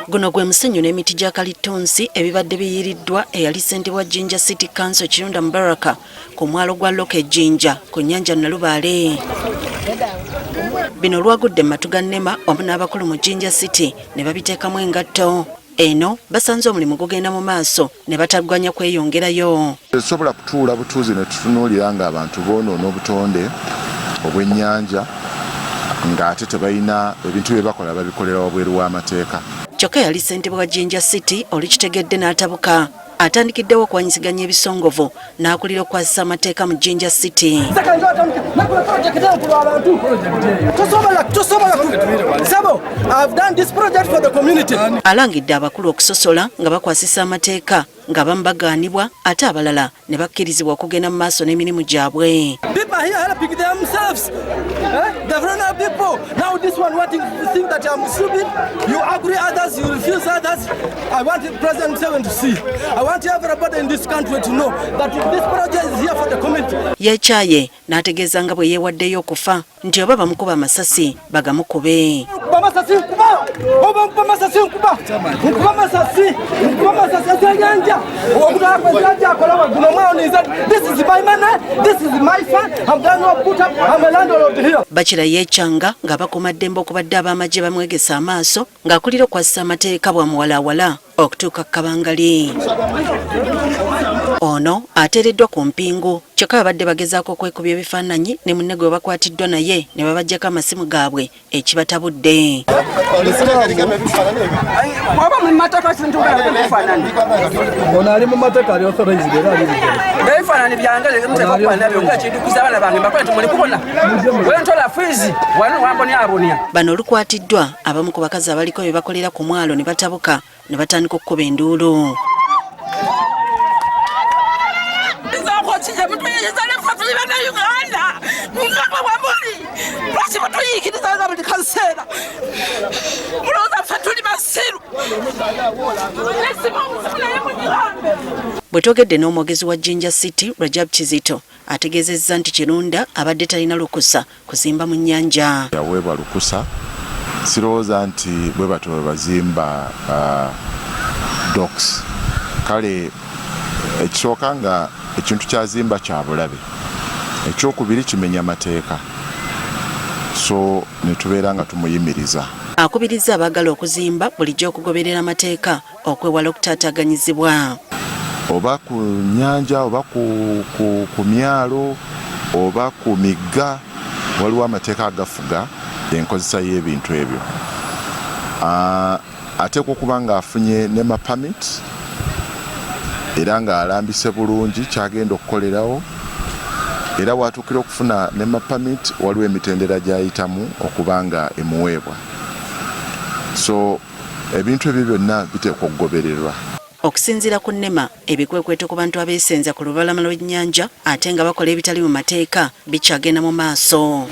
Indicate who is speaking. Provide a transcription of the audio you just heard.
Speaker 1: Guno gwe musenyu n'emiti gya kalitunsi ebibadde biyiriddwa eyali ssentebe wa Jinja City Council Kirunda Mubaraka ku mwalo gwa Loke Jinja ku nnyanja Nalubaale. Bino lwagudde mu matu ga Nema wamu n'abakulu mu Jinja City ne babiteekamu engatto. Eno basanze omulimu gugenda mu maaso ne bataggwanya kweyongerayo.
Speaker 2: Tesobola kutuula butuuzi ne tutunuulira ng'abantu boonoona obutonde obw'ennyanja ng'ate tebalina ebintu bye bakola babikolera wabweru w'amateeka.
Speaker 1: Kyokka yali ssentebe wa Jinja City olikitegedde n'atabuka. Atandikiddewo okwanyisiganya ebisongovu n'akulira okwazisa amateeka mu Jinja City. Alangidde abakulu okusosola nga bakwasisa amateeka nga abamu bagaanibwa ate abalala ne bakkirizibwa okugenda mu maaso n'emirimu gyabwe. Yekyaye n'ategeeza nga bwe yeewaddeyo okufa nti oba bamukuba amasasi bagamukube. Bakira yeekyanga nga bakuma ddembe okubadde ab'amagye bamwegesa amaaso ng'akulira okwasisa amateeka bwamuwalaawala okutuuka Kabangali. Ono ateereddwa ku mpingu kyokka babadde bagezaako okwekubya ebifaananyi ne munne gwe bakwatiddwa naye ne babaggyako amasimu gaabwe ekibatabudde. Bano olukwatiddwa abamu ku bakazi abaliko bye bakolera ku mwalo ne batabuka ne batandika okukuba enduulu. Bwe twogedde n'omwogezi wa Jinja City Rajab Kizito ategeezezza nti Kirunda abadde talina lukusa kuzimba mu nnyanja.
Speaker 2: Yaweebwa lukusa, sirowooza nti bwe bato bazimba docks. Kale ekisooka nga ekintu kyazimba kya bulabe, ekyokubiri kimenya amateeka, so ne tubeera nga tumuyimiriza.
Speaker 1: Akubiriza abaagala okuzimba bulijjo okugoberera amateeka okwewala okutaataaganyizibwa.
Speaker 2: Oba ku nnyanja oba ku myalo oba ku migga waliwo amateeka agafuga enkozesa y'ebintu ebyo. Ateekwa okuba ng'afunye ne mapamit era ng'alambise bulungi kyagenda okukolerawo, era watuukira okufuna ne mapamit waliwo emitendera gy'ayitamu okuba nga emuweebwa. So ebintu ebyo byonna biteekwa okugobererwa.
Speaker 1: Okusinziira ku Nema, ebikwekweto ku bantu abeesenza ku lubalama lw'ennyanja ate nga bakola ebitali mu mateeka bikyagenda mu maaso.